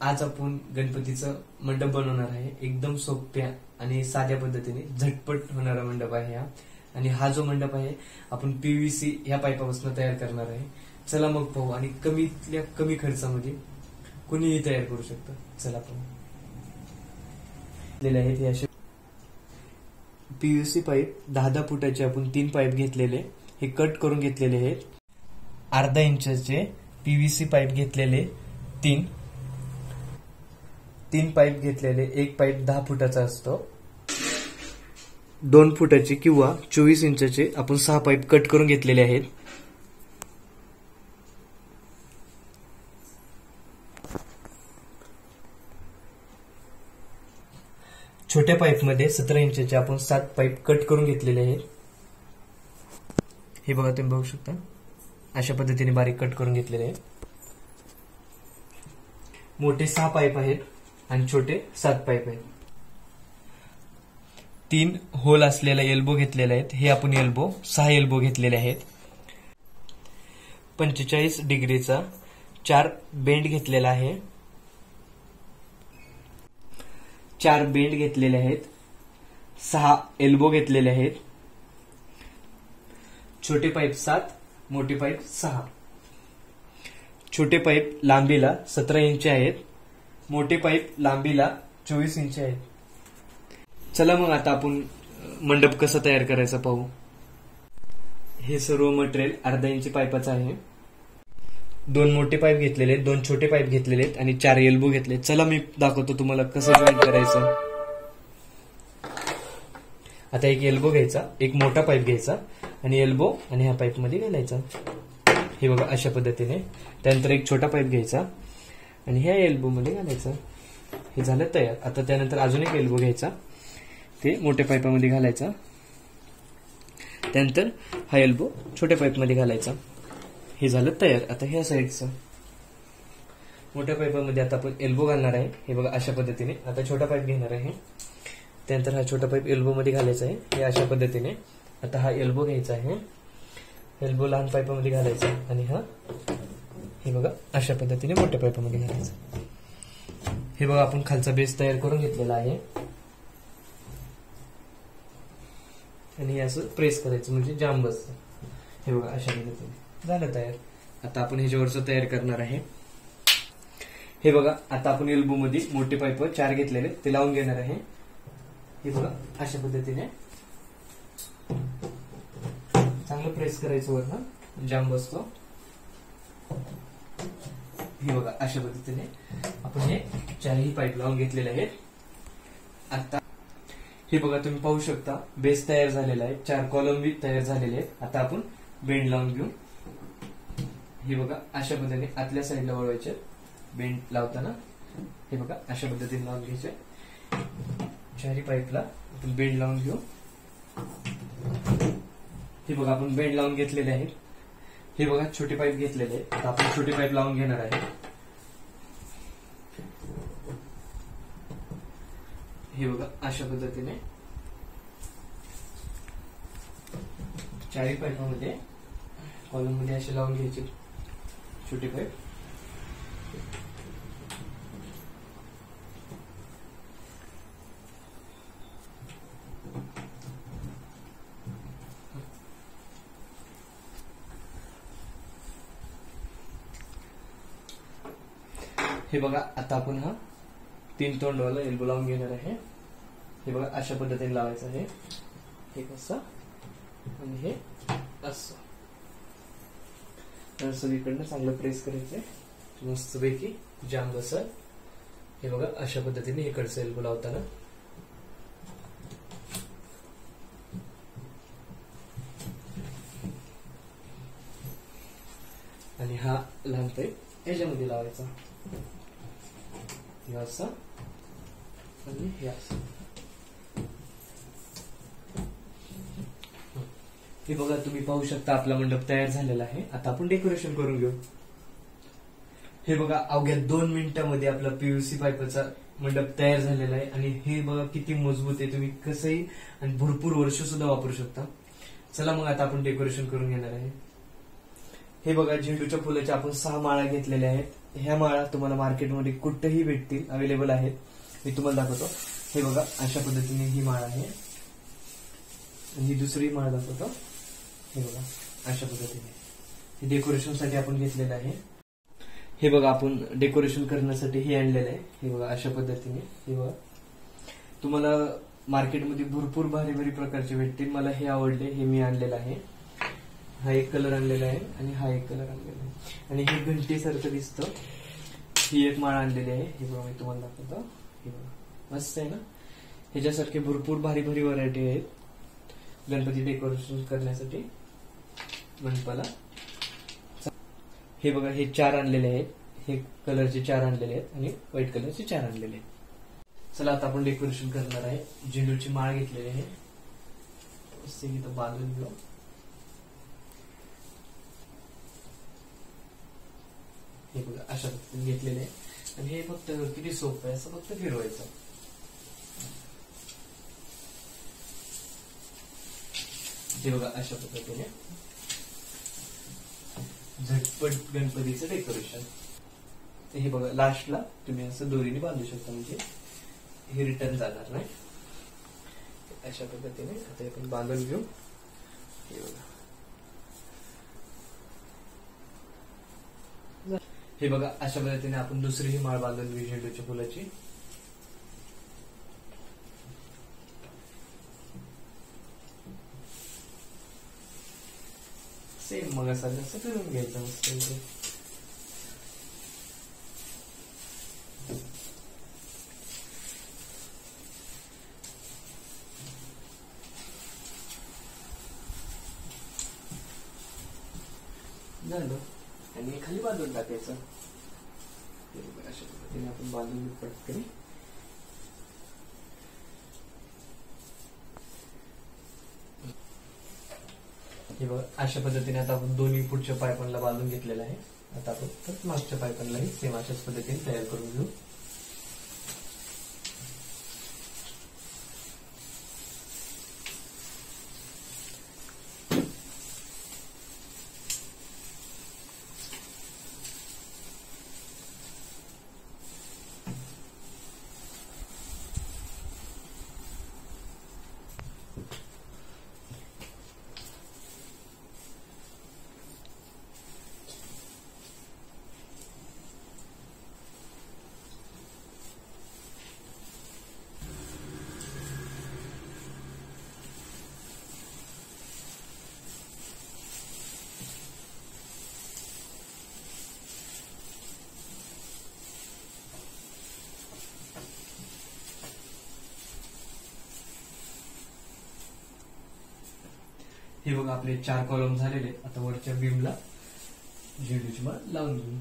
आज आपण गणपतीचं मंडप बनवणार आहे. एकदम सोप्या आणि साध्या पद्धतीने झटपट होणारा मंडप आहे हा. आणि हा जो मंडप आहे आपण पीव्हीसी ह्या पाईपापासून तयार करणार आहे. चला मग पाहू आणि कमीतल्या कमी खर्चामध्ये कुणीही तयार करू शकतं. चला पाहू. आहेत हे असे पीव्हीसी पाईप 10-10 फुटाचे आपण 3 पाईप घेतलेले, हे कट करून घेतलेले आहेत. अर्धा इंचाचे पीव्हीसी पाईप घेतलेले 3 पाईप घेतलेले. एक पाईप 10 फुटाचा असतो. 2 फुटाचे किंवा 24 इंचाचे आपण 6 पाईप कट करून घेतलेले आहेत. छोट्या पाईप मध्ये 17 इंचाचे आपण 7 पाईप कट करून घेतलेले आहेत. हे बघा, तुम्ही बघू शकता अशा पद्धतीने बारीक कट करून घेतलेले आहेत. मोठे 6 पाईप आहेत आणि छोटे 7 पाईप आहेत. 3 होल असलेला एल्बो घेतलेले आहेत. हे आपण एल्बो 6 एल्बो घेतलेले आहेत. 45 डिग्रीचा 4 बेंड घेतलेला आहे. 4 बेंड घेतलेले आहेत. 6 एल्बो घेतलेले आहेत. छोटे पाईप 7, मोठे पाईप 6. छोटे पाईप लांबीला 17 इंच आहेत. मोठे पाईप लांबीला 24 इंच आहेत. चला मग आता आपण मंडप कसा तयार करायचा पाहू. हे सर्व मटेरियल अर्धा इंची पाईपाचं आहे. 2 मोठे पाईप घेतलेले, 2 छोटे पाईप घेतलेले आहेत आणि 4 एल्बो घेतले. चला मी दाखवतो तुम्हाला कसं जॉईन करायचं. आता एक एल्बो घ्यायचा, एक मोठा पाईप घ्यायचा आणि एल्बो आणि ह्या पाईप मध्ये घालायचा. हे बघा अशा पद्धतीने. त्यानंतर एक छोटा पाईप घ्यायचा आणि ह्या एल्बो मध्ये घालायचा. हे झालं तयार. आता त्यानंतर अजून एक एल्बो घ्यायचा, ते मोठ्या पाईपामध्ये घालायचा. त्यानंतर हा एल्बो छोट्या पाईप मध्ये घालायचा. हे झालं तयार. आता ह्या साईडचं मोठ्या पाईपामध्ये आता आपण एल्बो घालणार आहे. हे बघा अशा पद्धतीने. आता छोटा पाईप घेणार आहे. त्यानंतर हा छोटा पाईप एल्बो मध्ये घालायचा आहे. हे अशा पद्धतीने. आता हा एल्बो घ्यायचा आहे. एल्बो लहान पाईपामध्ये घालायचा आणि हा हे बघा अशा पद्धतीने मोठ्या पाईपामध्ये घालायचा. हे बघा आपण खालचा बेस तयार करून घेतलेला आहे आणि हे असं प्रेस करायचं म्हणजे जाम बसतं. हे बघा अशा पद्धतीने झालं तयार. आता आपण ह्याच्यावरचं तयार करणार आहे. हे बघा आता आपण एल्बो मध्ये मोठे पाईप 4 घेतलेले ते लावून घेणार आहे. हे बघा अशा पद्धतीने चांगलं प्रेस करायचं वरनं, जाम बसतो. हे बघा अशा पद्धतीने आपण हे 4ही पाईप लावून घेतलेले आहेत. आता हे बघा तुम्ही पाहू शकता बेस तयार झालेला आहे. 4 कॉलम बी तयार झालेले आहेत. आता आपण बेंड लावून घेऊ. हे बघा अशा पद्धतीने आतल्या साईडला वळवायचे बेंड लावताना. हे बघा अशा पद्धतीने लावून घ्यायचे. 4ही पाईपला आपण बेंड लावून घेऊ. हे बघा आपण बेंड लावून घेतलेले आहेत. हे बघा छोटे पाईप घेतलेले आहेत. आता आपण छोटे पाईप लावून घेणार आहे. हे बघा अशा पद्धतीने 4ही पाईपामध्ये कॉलम मध्ये असे लावून घ्यायचे छोटे पाईप. हे बघा आता आपण हा 3 तोंडवाला एल्बो लावून घेणार आहे. हे बघा अशा पद्धतीने लावायचं आहे. हे कसं आणि हे असं सगळीकडनं चांगलं प्रेस करायचंय मस्तपैकी जाम बसल. हे बघा अशा पद्धतीने इकडचं एल्बो लावताना आणि हा लहान पाईप याच्यामध्ये लावायचा. हे असं आणि हे असं. हे बघा तुम्ही पाहू शकता आपला मंडप तयार झालेला आहे. आता आपण डेकोरेशन करून घेऊ. हे बघा अवघ्या 2 मिनिटांमध्ये आपला पीव्हीसी पाईपाचा मंडप तयार झालेला आहे. आणि हे बघा किती मजबूत आहे. तुम्ही कसंही आणि भरपूर वर्ष सुद्धा वापरू शकता. चला मग आता आपण डेकोरेशन करून घेणार आहे. हे बघा, झेंडूच्या फुलाच्या आपण 6 माळा घेतलेल्या आहेत. ह्या माळा तुम्हाला मार्केटमध्ये कुठेही भेटतील, अवेलेबल आहेत. मी तुम्हाला दाखवतो. हे बघा, अशा पद्धतीने ही माळ आहे. आणि ही दुसरी माळ दाखवतो. हे बघा, अशा पद्धतीने हे डेकोरेशन साठी आपण घेतलेलं आहे. हे बघा, आपण डेकोरेशन करण्यासाठी हे आणलेलं आहे. हे बघा, अशा पद्धतीने. हे बघा, तुम्हाला मार्केटमध्ये भरपूर भारी भारी प्रकारचे भेटतील. मला हे आवडले, हे मी आणलेलं आहे. हा एक कलर आणलेला आहे आणि हा एक कलर आणलेला आहे. आणि हे घंटीसारखं दिसतं. ही एक माळ आणलेली आहे. हे बघा, मी तुम्हाला दाखवतो. हे बघा, मस्त आहे ना. ह्याच्यासारखे भरपूर भारी भारी व्हरायटी आहेत गणपती डेकोरेशन करण्यासाठी मंडपाला. हे बघा, हे 4 आणलेले आहेत. हे कलरचे 4 आणलेले आहेत आणि व्हाईट कलरचे 4 आणलेले आहेत. चला, आता आपण डेकोरेशन करणार आहे. झेंडूची माळ घेतलेली आहे. इथं बांधून घेऊ. हे बघा, अशा पद्धतीने घेतलेले आहे. आणि हे फक्त किती सोपं आहे, असं फक्त फिरवायचं. हे बघा, अशा पद्धतीने झटपट गणपतीचं डेकोरेशन. हे बघा, लास्टला तुम्ही असं दोरीने बांधू शकता, म्हणजे हे रिटर्न जाणार नाही. अशा पद्धतीने आता आपण बांधून घेऊ. हे बघा, हे बघा, अशा पद्धतीने आपण दुसरी ही माळ बांधून घेऊ झेंडूच्या फुलाची. सेम मग असं फिरून घ्यायचं मस्त. झालं. आणि खाली बांधून टाकायचं. अशा पद्धतीने आपण बांधून पटकन. हे बघा, अशा पद्धतीने आता आपण दोन्ही पुढच्या पायपनला बांधून घेतलेलं आहे. आता आपण मागच्या पायपनलाही सेम अशाच पद्धतीने तयार करून घेऊ. हे बघा, आपले 4 कॉलम झालेले. आता वरच्या बीमला झेंडूची माळ लावून घेऊ.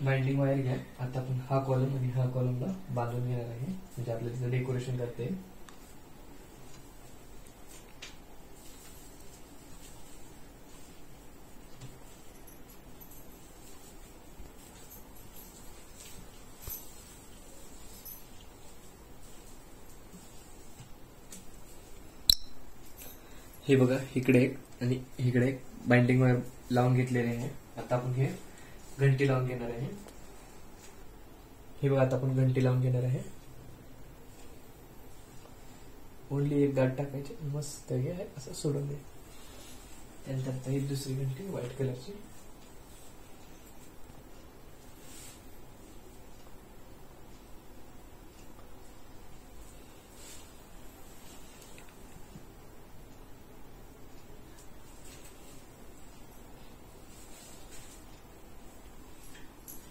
बाइंडिंग वायर घ्या. आता आपण हा कॉलम आणि हा कॉलमला बांधून घेणार आहे, म्हणजे आपल्याला तिचं डेकोरेशन करता येईल. हे बघा, इकडे एक आणि इकडे एक बाइंडिंग वायर लावून घेतलेले आहे. आता आपण हे घंटी लावून घेणार आहे. हे बघा, आता आपण घंटी लावून घेणार आहे. ओनली एक गाठ टाकायची, मस्त हे आहे असं सोडून दे. त्यानंतर ही दुसरी घंटी व्हाईट कलरची.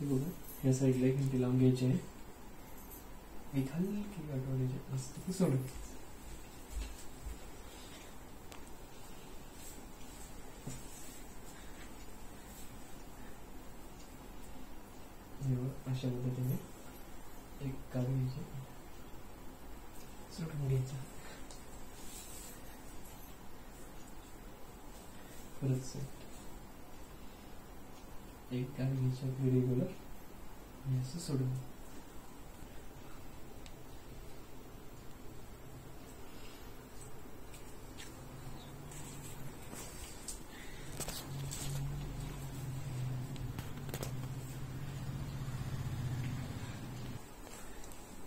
बघा, या साईडला एक घंटी लावून घ्यायची आहे. एक हलकी गाठ वाढवायची, मस्त सोडून. अशा पद्धतीने एक काढ घ्यायची, सोडून घ्यायचा, परत एक काढ घ्यायची आपली रेग्युलर आणि असं सोडून.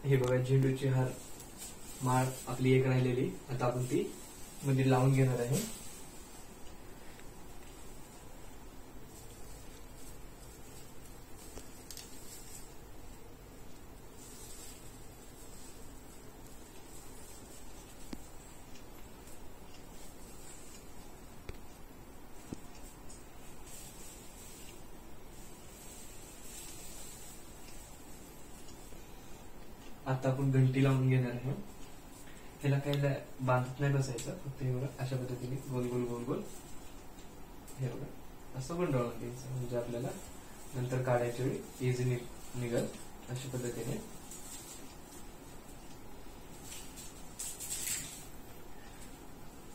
हे बघा झेंडूची हार माळ आपली एक राहिलेली, आता आपण ती मध्ये लावून घेणार आहे. आता आपण घंटी लावून घेणार आहे. त्याला काही बांधत नाही बसायचं, फक्त हे बघा अशा पद्धतीने गोल गोल गोल गोल हे बघा असं गुंडाळून द्यायचं, म्हणजे आपल्याला नंतर काढायच्या वेळी इझी निघल. अशा पद्धतीने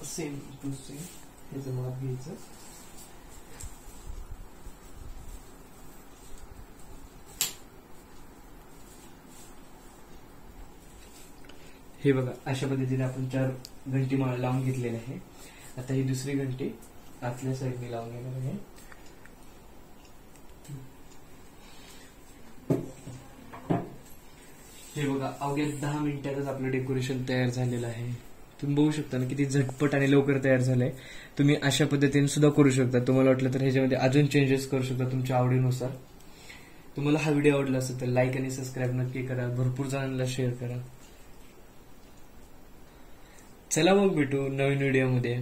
सेम टू सेम ह्याचं माप घ्यायचं. हे बघा अशा पद्धतीने आपण 4 घंटी लावून घेतलेली आहे. आता ही दुसरी घंटी आतल्या साईडने लावून घेणार आहे. हे बघा अवघ्या 10 मिनिटातच आपलं डेकोरेशन तयार झालेलं आहे. तुम्ही बघू शकता ना किती झटपट आणि लवकर तयार झालंय. तुम्ही अशा पद्धतीने सुद्धा करू शकता. तुम्हाला वाटलं तर ह्याच्यामध्ये अजून चेंजेस करू शकता तुमच्या आवडीनुसार. तुम्हाला हा व्हिडिओ आवडला असेल तर लाईक आणि सबस्क्राईब नक्की करा, भरपूर जणांना शेअर करा. चला मग भेटू नवीन व्हिडिओमध्ये.